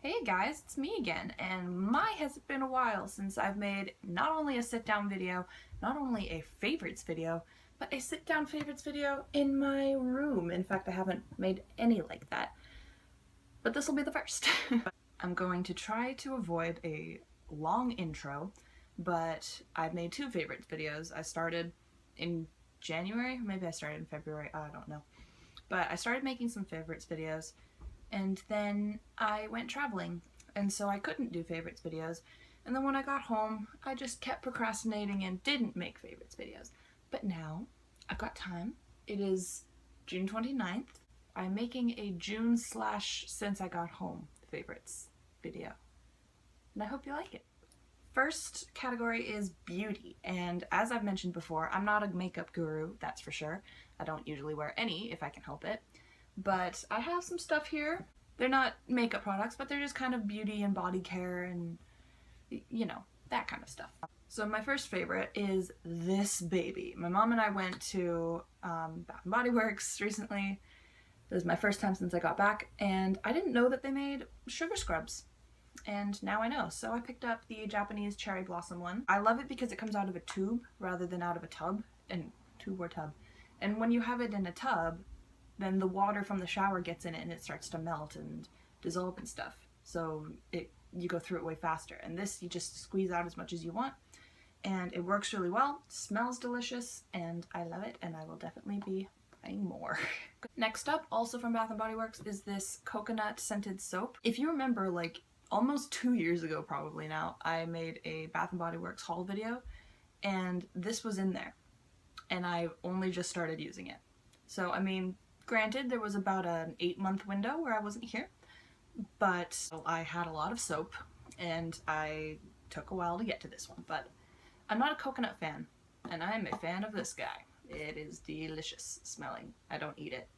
Hey guys, it's me again, and my has it been a while since I've made not only a sit-down video, not only a favorites video, but a sit-down favorites video in my room. In fact, I haven't made any like that, but this will be the first. I'm going to try to avoid a long intro, but I've made two favorites videos. I started in January, maybe I started in February, I don't know. But I started making some favorites videos, and then I went traveling, and so I couldn't do favorites videos. And then when I got home, I just kept procrastinating and didn't make favorites videos. But now, I've got time. It is June 29th. I'm making a June / since I got home favorites video. And I hope you like it. First category is beauty, and as I've mentioned before, I'm not a makeup guru, that's for sure. I don't usually wear any if I can help it. But I have some stuff here. They're not makeup products, but they're just kind of beauty and body care and, you know, that kind of stuff. So my first favorite is this baby. My mom and I went to Bath & Body Works recently. It was my first time since I got back, and I didn't know that they made sugar scrubs. And now I know, so I picked up the Japanese cherry blossom one. I love it because it comes out of a tube rather than out of a tub, and tube or tub. And when you have it in a tub, then the water from the shower gets in it and it starts to melt and dissolve and stuff. So you go through it way faster. And this, you just squeeze out as much as you want. And it works really well, smells delicious, and I love it, and I will definitely be buying more. Next up, also from Bath & Body Works, is this coconut scented soap. If you remember, like, almost 2 years ago probably now, I made a Bath & Body Works haul video, and this was in there. And I only just started using it. So, I mean, granted, there was about an 8-month window where I wasn't here, but I had a lot of soap, and I took a while to get to this one. But I'm not a coconut fan, and I am a fan of this guy. It is delicious smelling. I don't eat it.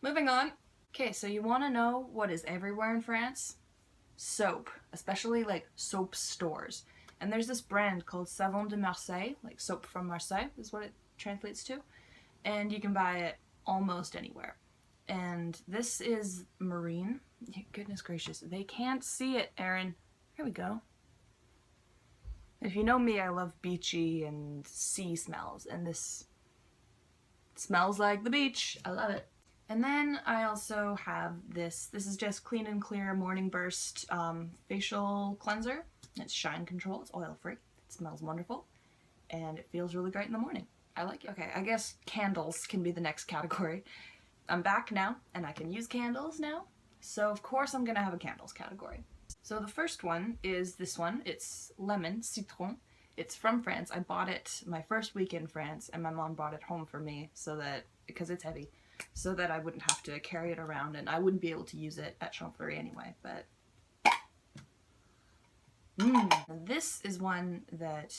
Moving on. Okay, so you want to know what is everywhere in France? Soap, especially like soap stores. And there's this brand called Savon de Marseille, like soap from Marseille is what it translates to. And you can buy it almost anywhere. And this is marine. Goodness gracious, they can't see it, Erin. Here we go. If you know me, I love beachy and sea smells, and this smells like the beach. I love it. And then I also have this. This is just Clean and Clear Morning Burst facial cleanser. It's shine control. It's oil free. It smells wonderful, and it feels really great in the morning. I like it. Okay, I guess candles can be the next category. I'm back now, and I can use candles now, so of course I'm gonna have a candles category. So the first one is this one. It's lemon, citron. It's from France. I bought it my first week in France, and my mom brought it home for me so that, because it's heavy, so that I wouldn't have to carry it around, and I wouldn't be able to use it at Champfleury anyway, but this is one that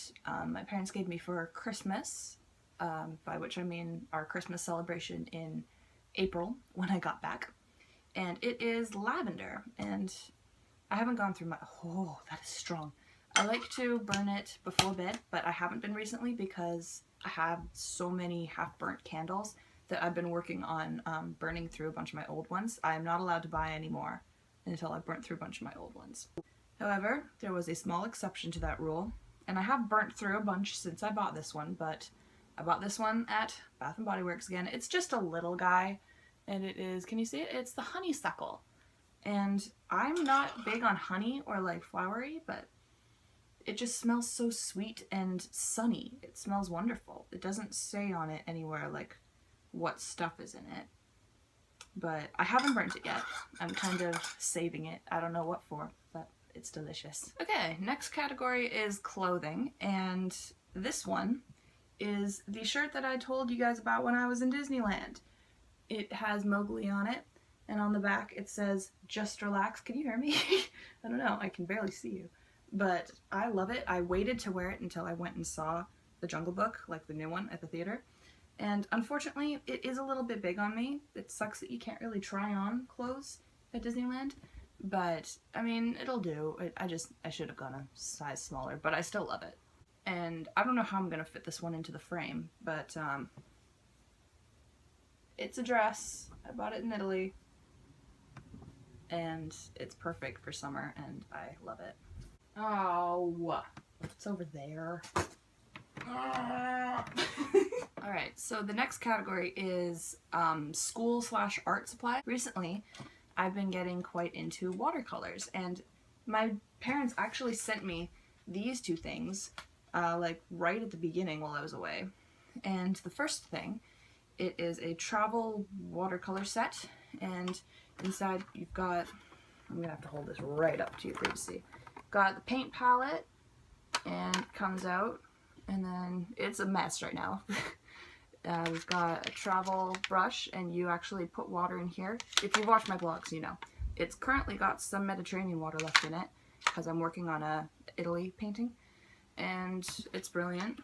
my parents gave me for Christmas, by which I mean our Christmas celebration in April when I got back. And it is lavender, and I haven't gone through my, oh, that is strong. I like to burn it before bed, but I haven't been recently because I have so many half-burnt candles that I've been working on burning through a bunch of my old ones. I am not allowed to buy any more until I've burnt through a bunch of my old ones. However, there was a small exception to that rule, and I have burnt through a bunch since I bought this one, but I bought this one at Bath & Body Works again. It's just a little guy, and it is, can you see it? It's the honeysuckle. And I'm not big on honey or like flowery, but it just smells so sweet and sunny. It smells wonderful. It doesn't say on it anywhere like what stuff is in it, but I haven't burnt it yet. I'm kind of saving it. I don't know what for, but it's delicious. Okay, next category is clothing, and this one is the shirt that I told you guys about when I was in Disneyland. It has Mowgli on it, and on the back it says, "Just relax." Can you hear me? I don't know, I can barely see you. But I love it. I waited to wear it until I went and saw The Jungle Book, like the new one, at the theater. And unfortunately, it is a little bit big on me. It sucks that you can't really try on clothes at Disneyland. But, I mean, it'll do. I should have gone a size smaller, but I still love it. And I don't know how I'm going to fit this one into the frame, but it's a dress. I bought it in Italy. and it's perfect for summer, and I love it. Oh, it's over there. Alright, so the next category is school/art supply. Recently, I've been getting quite into watercolors, and my parents actually sent me these two things like right at the beginning while I was away. And the first thing, it is a travel watercolor set, and inside you've got, I'm gonna have to hold this right up to you for you to see. Got the paint palette, and it comes out, and then it's a mess right now. We've got a travel brush, and you actually put water in here. If you've watched my vlogs, you know. It's currently got some Mediterranean water left in it, because I'm working on a Italy painting, and it's brilliant.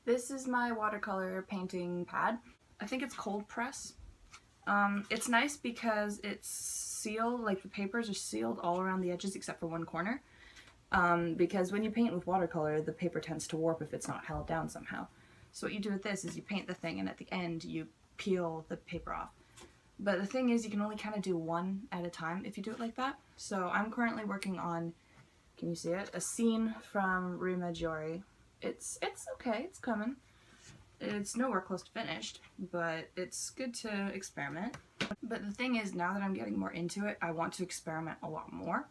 This is my watercolor painting pad. I think it's cold press. It's nice because it's sealed, like the papers are sealed all around the edges except for one corner. Because when you paint with watercolor, the paper tends to warp if it's not held down somehow. So what you do with this is you paint the thing, and at the end you peel the paper off. But the thing is, you can only kind of do one at a time if you do it like that. So I'm currently working on, can you see it? A scene from Rio Maggiore. It's okay, it's coming. It's nowhere close to finished, but it's good to experiment. But the thing is, now that I'm getting more into it, I want to experiment a lot more.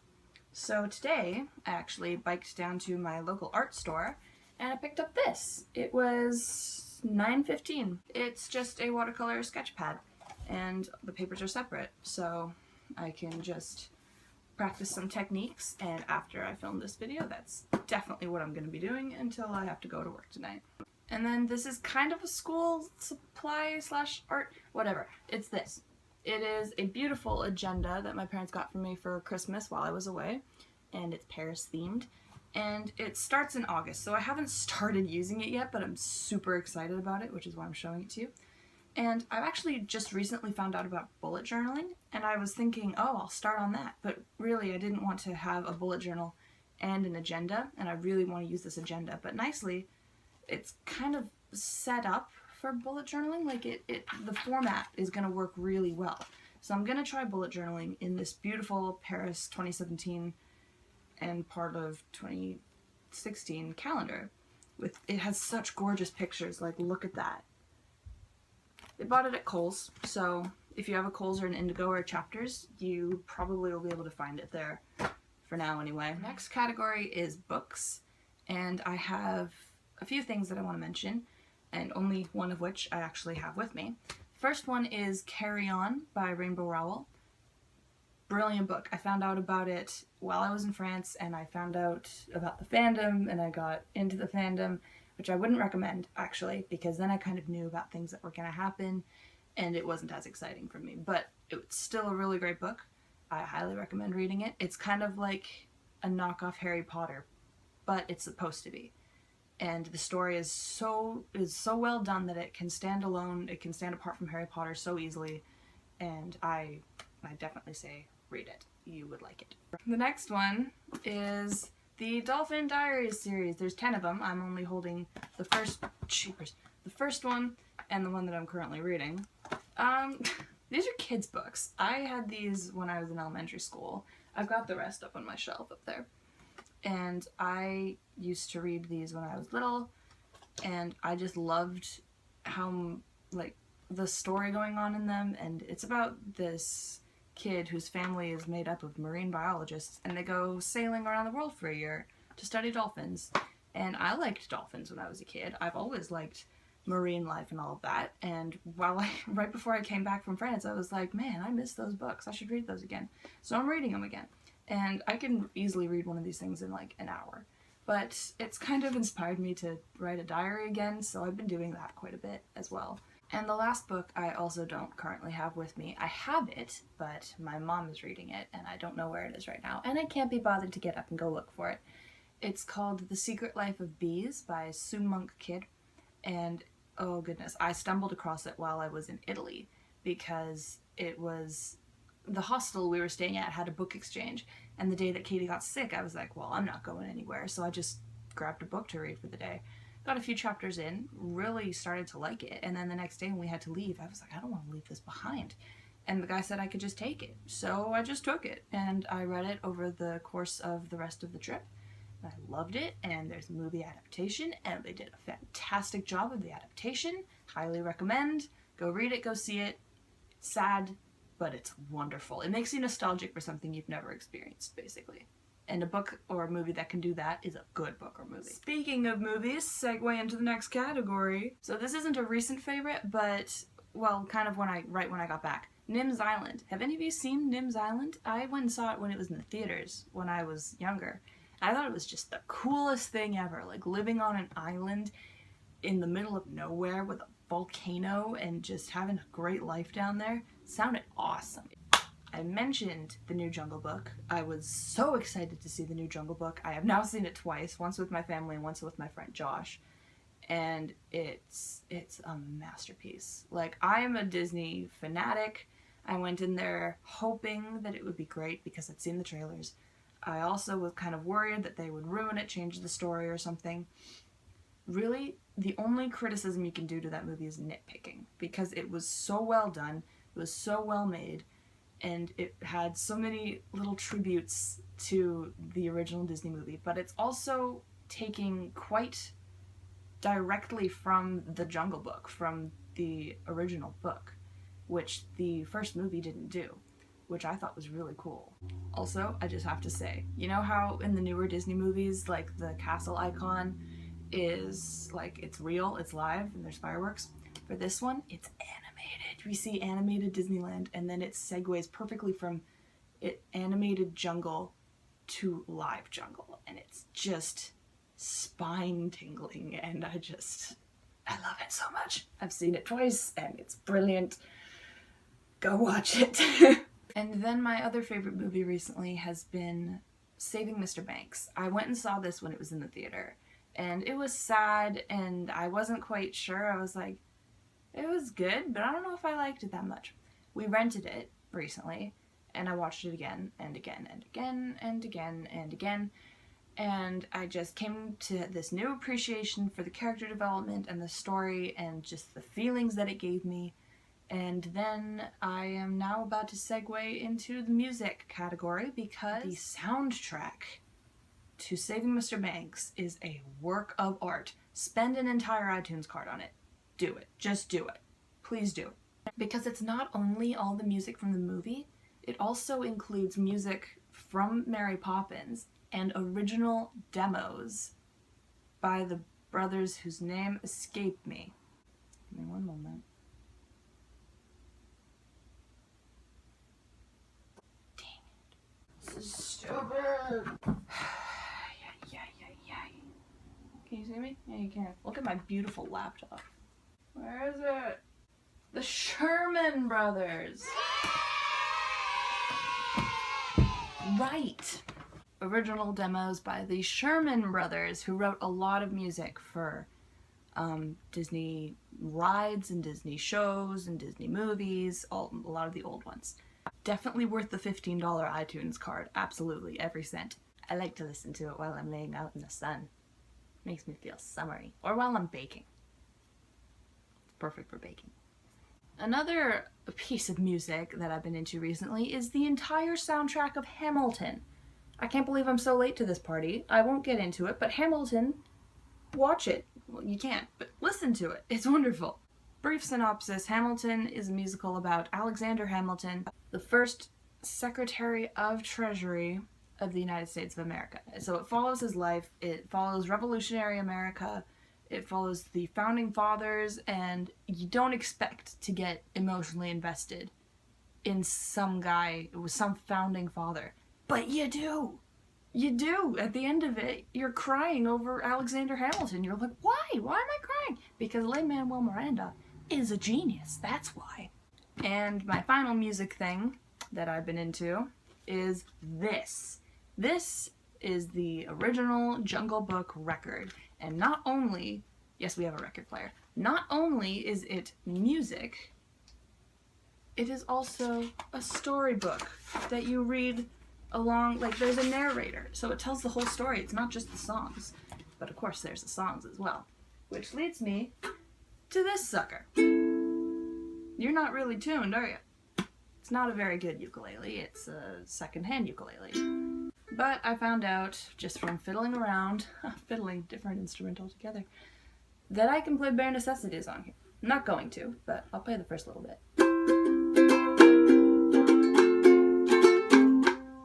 So today, I actually biked down to my local art store, and I picked up this. It was $9.15. It's just a watercolor sketch pad, and the papers are separate, so I can just practice some techniques, and after I film this video, that's definitely what I'm going to be doing until I have to go to work tonight. And then this is kind of a school supply/art, whatever. It's this. It is a beautiful agenda that my parents got for me for Christmas while I was away, and it's Paris themed. And it starts in August, so I haven't started using it yet, but I'm super excited about it, which is why I'm showing it to you. And I've actually just recently found out about bullet journaling, and I was thinking, oh, I'll start on that. But really, I didn't want to have a bullet journal and an agenda, and I really want to use this agenda. But nicely, it's kind of set up for bullet journaling. Like the format is going to work really well. So I'm going to try bullet journaling in this beautiful Paris 2017 and part of 2016 calendar. It has such gorgeous pictures, like look at that. They bought it at Kohl's, so if you have a Kohl's or an Indigo or a Chapters, you probably will be able to find it there, for now anyway. Next category is books, and I have a few things that I want to mention, and only one of which I actually have with me. First one is Carry On by Rainbow Rowell. Brilliant book. I found out about it while I was in France, and I found out about the fandom, and I got into the fandom, which I wouldn't recommend, actually, because then I kind of knew about things that were going to happen, and it wasn't as exciting for me. But it's still a really great book. I highly recommend reading it. It's kind of like a knockoff Harry Potter, but it's supposed to be. And the story is so well done that it can stand alone, it can stand apart from Harry Potter so easily, and I definitely say read it. You would like it. The next one is the Dolphin Diaries series. There's 10 of them. I'm only holding the first one and the one that I'm currently reading. These are kids' books. I had these when I was in elementary school. I've got the rest up on my shelf up there. And I used to read these when I was little, and I just loved how, like, the story going on in them, and it's about this kid whose family is made up of marine biologists, and they go sailing around the world for a year to study dolphins. And I liked dolphins when I was a kid. I've always liked marine life and all of that, and right before I came back from France, I was like, man, I miss those books. I should read those again. So I'm reading them again. And I can easily read one of these things in like an hour. But it's kind of inspired me to write a diary again, so I've been doing that quite a bit as well. And the last book I also don't currently have with me. I have it, but my mom is reading it, and I don't know where it is right now, and I can't be bothered to get up and go look for it. It's called The Secret Life of Bees by Sue Monk Kidd, and oh goodness, I stumbled across it while I was in Italy, because it was the hostel we were staying at had a book exchange, and the day that Katie got sick, I was like, well, I'm not going anywhere, so I just grabbed a book to read for the day. Got a few chapters in, really started to like it, and then the next day when we had to leave, I was like, I don't want to leave this behind. And the guy said I could just take it. So I just took it, and I read it over the course of the rest of the trip. I loved it, and there's a movie adaptation, and they did a fantastic job of the adaptation. Highly recommend. Go read it, go see it. It's sad, but it's wonderful. It makes you nostalgic for something you've never experienced, basically. And a book or a movie that can do that is a good book or movie. Speaking of movies, segue into the next category. So this isn't a recent favorite, but, well, kind of right when I got back. Nim's Island. Have any of you seen Nim's Island? I went and saw it when it was in the theaters when I was younger. I thought it was just the coolest thing ever, like living on an island in the middle of nowhere with a volcano and just having a great life down there. Sounded awesome. I mentioned the new Jungle Book. I was so excited to see the new Jungle Book. I have now seen it twice, once with my family and once with my friend Josh. And it's a masterpiece. Like, I am a Disney fanatic. I went in there hoping that it would be great because I'd seen the trailers. I also was kind of worried that they would ruin it, change the story or something. Really, the only criticism you can do to that movie is nitpicking, because it was so well done, it was so well made, and it had so many little tributes to the original Disney movie, but it's also taking quite directly from the Jungle Book, from the original book, which the first movie didn't do, which I thought was really cool. Also, I just have to say, you know how in the newer Disney movies, like, the castle icon is, like, it's real, it's live, and there's fireworks? For this one, it's animated. We see animated Disneyland, and then it segues perfectly from animated jungle to live jungle, and it's just spine-tingling, and I love it so much. I've seen it twice, and it's brilliant. Go watch it. And then my other favorite movie recently has been Saving Mr. Banks. I went and saw this when it was in the theater, and it was sad, and I wasn't quite sure. I was like, it was good, but I don't know if I liked it that much. We rented it recently, and I watched it again, and again, and again, and again, and again, and I just came to this new appreciation for the character development and the story and just the feelings that it gave me. And then I am now about to segue into the music category, because the soundtrack to Saving Mr. Banks is a work of art. Spend an entire iTunes card on it. Do it. Just do it. Please do. Because it's not only all the music from the movie, it also includes music from Mary Poppins and original demos by the brothers whose name escaped me. Give me one moment. This is stupid. Can you see me? Yeah, you can. Look at my beautiful laptop. Where is it? The Sherman Brothers. Right. Original demos by the Sherman Brothers, who wrote a lot of music for Disney rides and Disney shows and Disney movies, a lot of the old ones. Definitely worth the $15 iTunes card. Absolutely, every cent. I like to listen to it while I'm laying out in the sun. Makes me feel summery. Or while I'm baking. It's perfect for baking. Another piece of music that I've been into recently is the entire soundtrack of Hamilton. I can't believe I'm so late to this party. I won't get into it, but Hamilton, watch it. Well, you can't, but listen to it. It's wonderful. Brief synopsis, Hamilton is a musical about Alexander Hamilton, the first Secretary of Treasury of the United States of America. So it follows his life, it follows revolutionary America, it follows the founding fathers, and you don't expect to get emotionally invested in some guy with some founding father. But you do! You do! At the end of it, you're crying over Alexander Hamilton. You're like, why? Why am I crying? Because Lin-Manuel Miranda is a genius, that's why. And my final music thing that I've been into is this. This is the original Jungle Book record. And not only, yes, we have a record player, not only is it music, it is also a storybook that you read along, like there's a narrator, so it tells the whole story. It's not just the songs, but of course there's the songs as well. Which leads me to this sucker. You're not really tuned, are you? It's It's not a very good ukulele, it's a second-hand ukulele. But I found out, just from fiddling around, fiddling, different instrument altogether, that I can play Bare Necessities on here. I'm not going to, but I'll play the first little bit.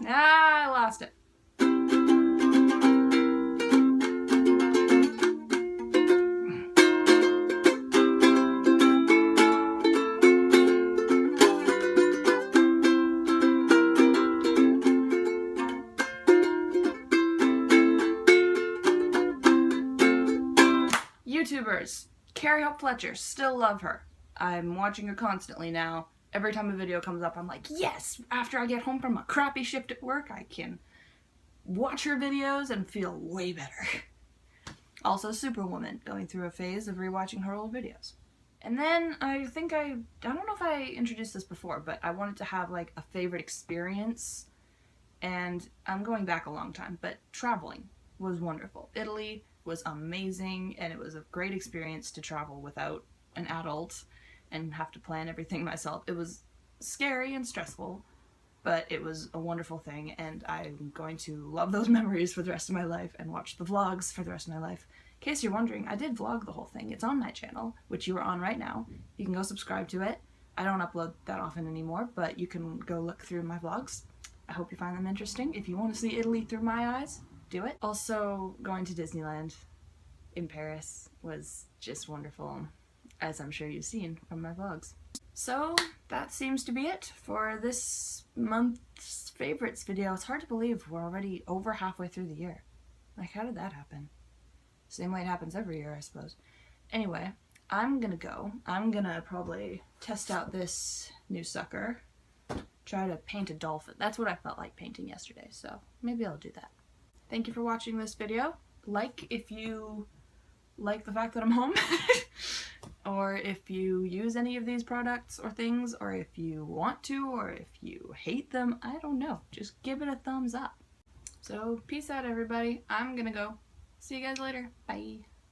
Ah, I lost it. YouTubers. Carrie Hope Fletcher. Still love her. I'm watching her constantly now. Every time a video comes up, I'm like, yes! After I get home from a crappy shift at work, I can watch her videos and feel way better. Also Superwoman, going through a phase of rewatching her old videos. And then I think I don't know if I introduced this before, but I wanted to have like a favorite experience. And I'm going back a long time, but traveling was wonderful. Italy was amazing, and it was a great experience to travel without an adult and have to plan everything myself. It was scary and stressful, but it was a wonderful thing, and I'm going to love those memories for the rest of my life and watch the vlogs for the rest of my life. In case you're wondering, I did vlog the whole thing. It's on my channel, which you are on right now. You can go subscribe to it. I don't upload that often anymore, but you can go look through my vlogs. I hope you find them interesting. If you want to see Italy through my eyes, do it. Also, going to Disneyland in Paris was just wonderful, as I'm sure you've seen from my vlogs. So that seems to be it for this month's favorites video. It's hard to believe we're already over halfway through the year. Like, how did that happen? Same way it happens every year, I suppose. Anyway, I'm gonna go. I'm gonna probably test out this new sucker. Try to paint a dolphin. That's what I felt like painting yesterday, so maybe I'll do that. Thank you for watching this video. Like if you like the fact that I'm home, or if you use any of these products or things, or if you want to, or if you hate them, I don't know. Just give it a thumbs up. So peace out, everybody. I'm gonna go. See you guys later. Bye.